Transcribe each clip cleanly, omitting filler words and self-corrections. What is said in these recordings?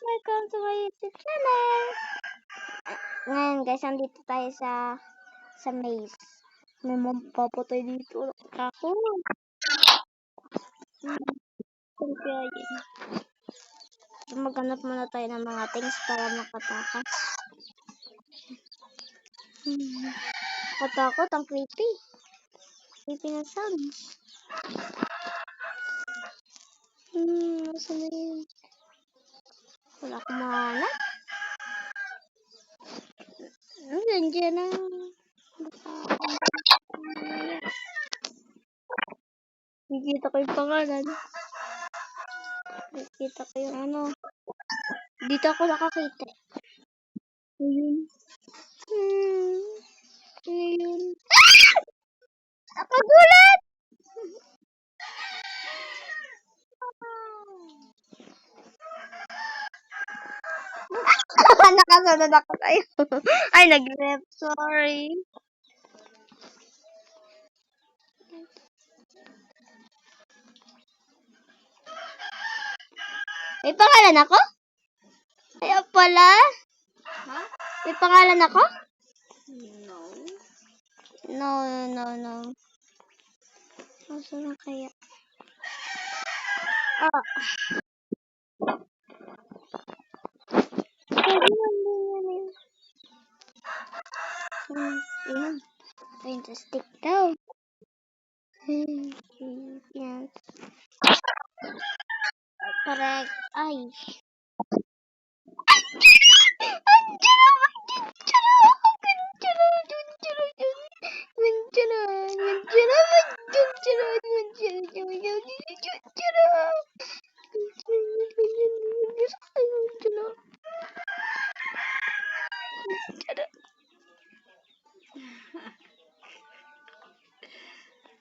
Welcome to my YouTube channel! Ngayon guys, andito tayo sa maze. May mapapatay dito. Ako. Kaya yun. Maghanap muna tayo ng mga things para makatakas. Katakot, ang creepy. Creepy na sounds. Nasa na yun? Wala akong mahanap. Nandiyan na. Nakikita ko yung pangalan. Nakikita ko yung ano. Dito ako nakakita. Ayun. Ayun. Nakagulat! Nakasunod ako sa'yo. Ay, nag-rep. Sorry. May pangalan ako? Kaya pala? Huh? May pangalan ako? No. No. Nasaan na kaya? Ah. Ayan. Ayan sa stick daw. Yan. Correct. Ay.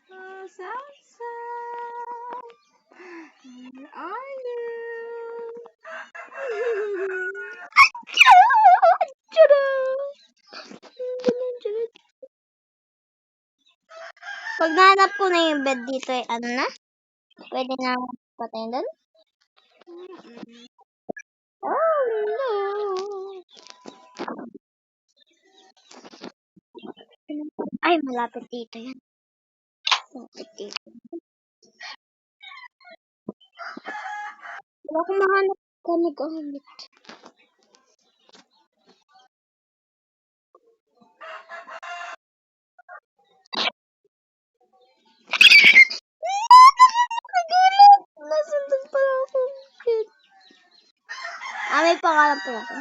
Oh, Sansa! Where are you? Pag nahanap ko na yung bed dito, ano na? Pwede na patayin doon? Oh, no. Ay, malapit dito yan. Malapit dito. Wala akong mahanap ka nag-ahanap. Nagulat! Nasundan pala ako. May pangalan pala ako.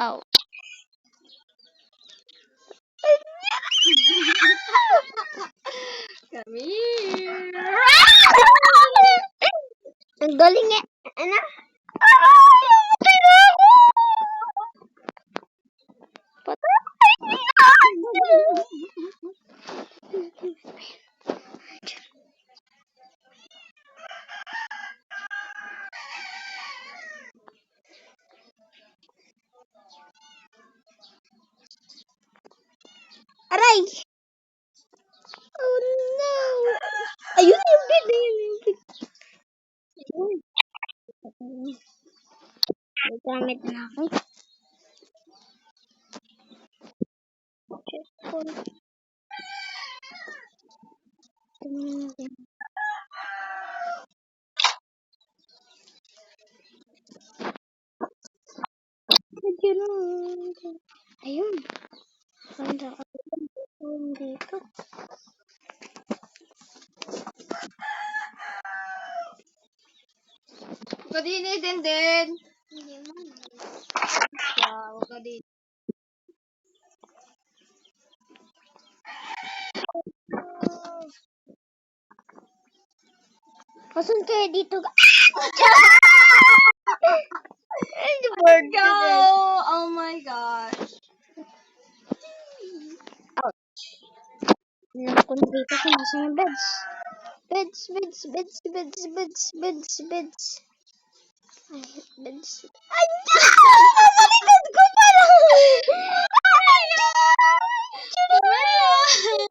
Oh. Come here! Ang galing eh. Ano? Patay na ako! Patay na! Aray! Oh no! Ayun yung bed! Ayun yung bed! May gamit na ako. Ayun. Ganda ka dito. Huwag ka din din. Hindi man. Huwag ka din. Pasun kayo dito. Bird Go! Oh my gosh. Ouch. Alam ko na dito kung nasa yung beds. Beds. Ay, beds. Ay, nasa likod ko pala! Ay,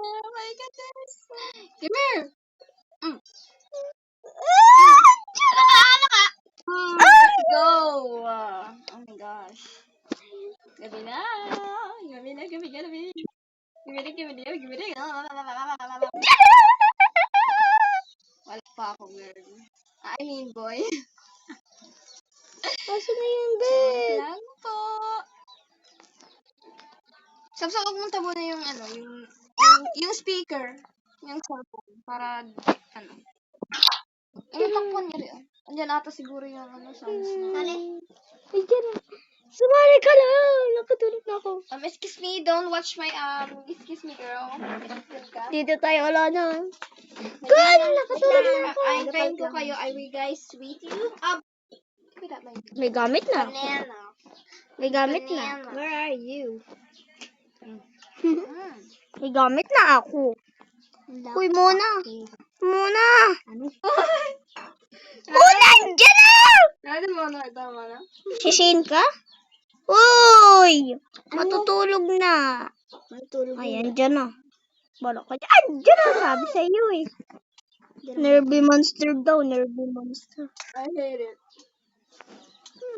Oh my goodness. Come here. Gabi na. Gabi na, gabi na, gabi. Gabi na, gabi na, gabi na. Wala pa ako, girl. I mean, boy. Asa na yung bed? Lang po. Sabsab, huwag mong tabo na yung, yung speaker. Yung cellphone. Para, takpan niya rin. Andyan ata siguro yung, sounds na. Ay, dyan na. Sumali ka lang. Nakatulog na ako. Excuse me, don't watch my, excuse me, girl. Dito tayo, wala na. Girl, nakatulog na ako. I'm trying ko kayo. I will guys sweet you up. May gamit na. Banana. May gamit na. Banana. Where are you? Mm. May gamit na ako. Uy, muna. Muna. Ano? Muna, dyan na! Ano mo na? Tama na? Sisin ka? Uy! Matutulog na. Ayan, dyan na. Bala ka dyan. Dyan na, sabi sa iyo eh. Nervy monster daw, nervy monster. I hate it.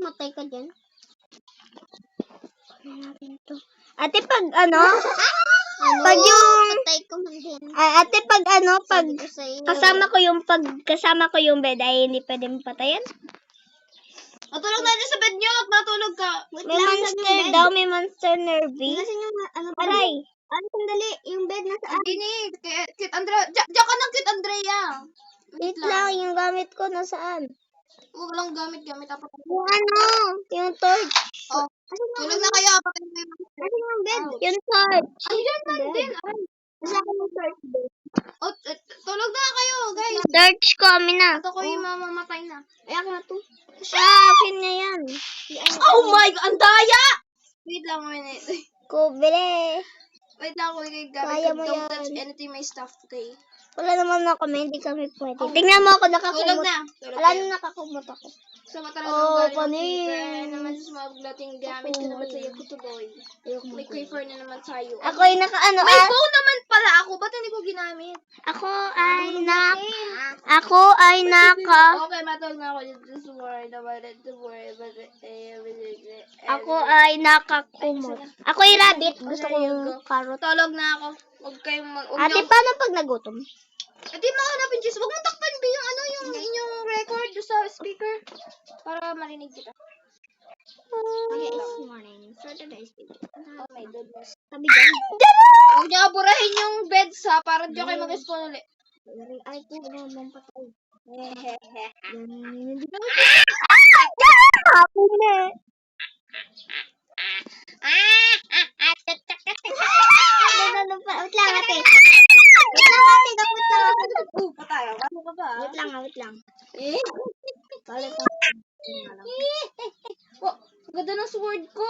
Matay ka dyan. Ate, pag pag yung, ate, pag kasama ko yung bed, ay hindi pwedeng patayan. Matulog na dyan sa bed niyo at matulog ka. May monster daw, may monster nervy. Aray. Sandali, yung bed na saan? Hindi, Kit Andrea. Diyan ka ng Kit Andrea. Wait lang, yung gamit ko nasaan? Huwag lang gamit-gamit. Yung torch. Oh, tulog na kayo. Patayin mo yung monster. Asan yung bed? Yung torch. Ayan man din. Ay. Nasa akin yung search bed. Oh, tulog na kayo, guys. Torch ko, amin na. Ito ko yung mamamatay na. Ay, akin na to. Akin na yan. Oh my God, ang daya! Wait lang, minute. Kubili. Wait lang, ako Kaya mo Don't yan. touch anything my stuff, okay? Wala naman na kami, hindi kami pwede. Tingnan mo ako, Tulog nakakumot. na. Tulog Wala kayo. na nakakumot ako. Sa mata na Oh, ng galing ng panis. paper naman sa mga glating gamit ko naman sa'yo, kuto boy. May quiver na naman sa'yo. Ako ay nakaano May bow naman pala ako. Ba't hindi ko ginamit? Ako ay naka. Okay, matulog na ako. Just worry about it. Don't worry about it. Ako ay nakakumot. Ako ay rabbit. Gusto ko yung carrot. Tulog na ako. Huwag kayong Ate, paano pag nagutom? Hindi mo hanapin, Jess. Huwag mong takpan ba yung yung inyong record doon sa speaker. Para marinig kita. Okay, it's morning. For today's video. Oh my goodness. Tabi dyan. Huwag niyo aburahin yung beds ha. Para diyo kayo mag-spawn ulit. Ay, ito. Mong patay. Hindi na. Wait lang, ate. Wait lang, ate. Kapit lang ako. Patay. Ano ka ba? Wait lang, wait lang. Eh? Palit ko. Oh, ang ganda ng sword ko.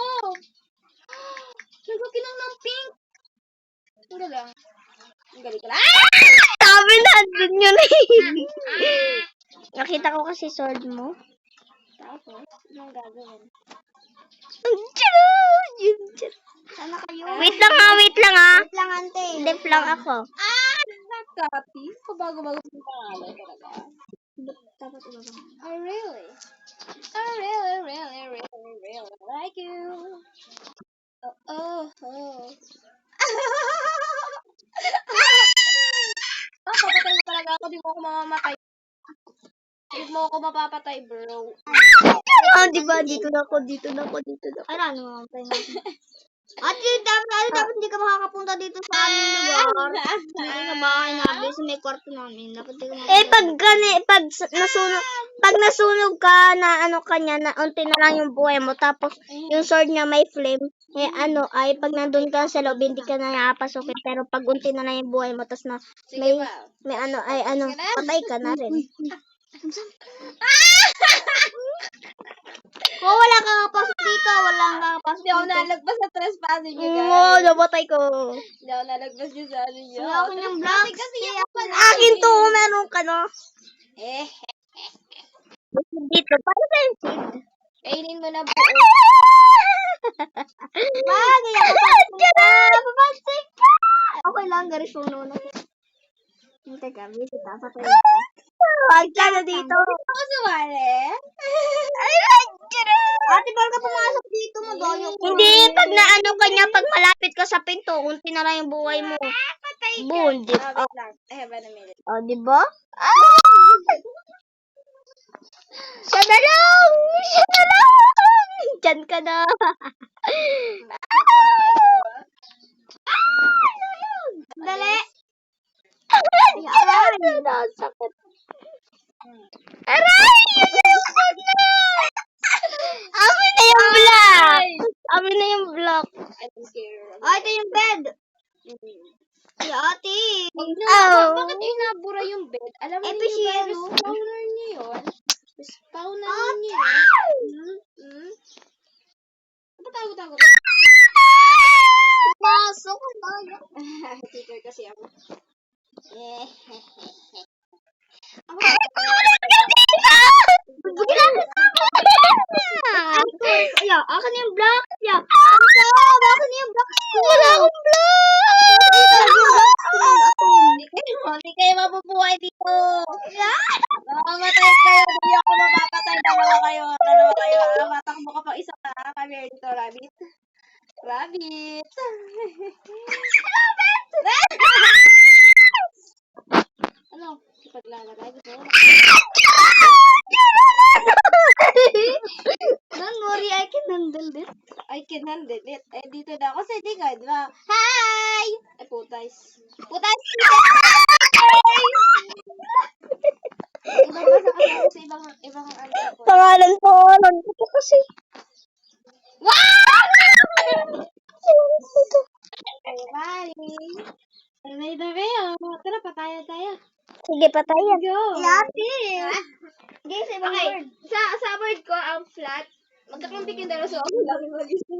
Nagkakinang ng pink. Ang galang. Ang galing ka lang. Sabi na, dun yun eh. Nakita ko kasi sword mo. Tapos, anong gagawin? Sana kayo. Wait lang ha. Wait lang, ante. Dip lang ako. Copy? Pabago-bago sa pangalan talaga. Dapat ibabang. I really like you. Oh. Papatay mo talaga ako. Di mo ako mamamatay. Di mo ako mapapatay, bro. Ah, di ba? Dito na ako. Ay, ano naman tayo natin. Ate, dapat hindi ka makakapunta dito sa aming lugar. Hindi sa bahay namin, sa may kwarto namin. Dapat hindi ka makakapunta. Pag nasunog ka na ano kanya na unti na lang yung buhay mo tapos yung sword niya may flame ay pag nandun ka sa loob hindi ka na nakapasukin pero pag unti na lang yung buhay mo tapos na Sige ba? may patay ka na rin. Oh, wala kang kapasok dito. Wala kang kapasok Hindi ako dito. nalagpas sa trespassing nyo, Oo, guys. napatay ko. Hindi ako nalagpas nyo sa ano nyo. Wala ko niyang blocks. Kasi ako pala. Akin to, meron ka no. Eh, Dito, paano ba yung seed? kainin mo na buo. Bagay ako. Papansik ka! Okay lang, garis mo naman ako. Teka, visit ha. Patay ka. Huwag ka na dito. Ako sumali. Ay, Angela! Ate, bago ka pumasok dito mo, doyo ko. Hindi, pag naano ka niya, pag malapit ka sa pinto, unti na lang yung buhay mo. Bundi. Wait lang. I have a minute. Oh, di ba? Ah! Siya na lang! Siya na lang! Diyan ka na. Dali. Aray! Sakit. Aray! Sakit na! Amin na yung block! Amin na yung block. I'm scared. Oh, ito yung bed. Si ate. Oh. Bakit inabura yung bed? Alam mo Efficient. yung spawner niyo yun? Spawner niyo yun? Tago-tago. Pasok ko tayo. Twitter kasi ako. Ala, akin yung block. Ya. Akin yung block. Wala akong Hindi kayo mabubuhay dito. Mamatay kayo. Hindi ako mapapatay. Dalawa kayo. Matakbo ka pa isa ka. Kami dito, rabbit. Rabbit. Ano? Paglalagay. Gusto mo? Don't worry, I can handle this. I can handle it. Eh, dito na ako sa tingad. Diba? Hi! Ay, putais. Putais! Ibang basa kasi ako sa ibang ano po. Pangalan ko. Nandito kasi. Bye! May dami oh. Tara, patayan tayo. Sige, patayan. Go! Ate. Hindi, sa ibang Okay, word. sa word ko, ang flat. Magkakampi yung dalawa, so ako lang mag-isa.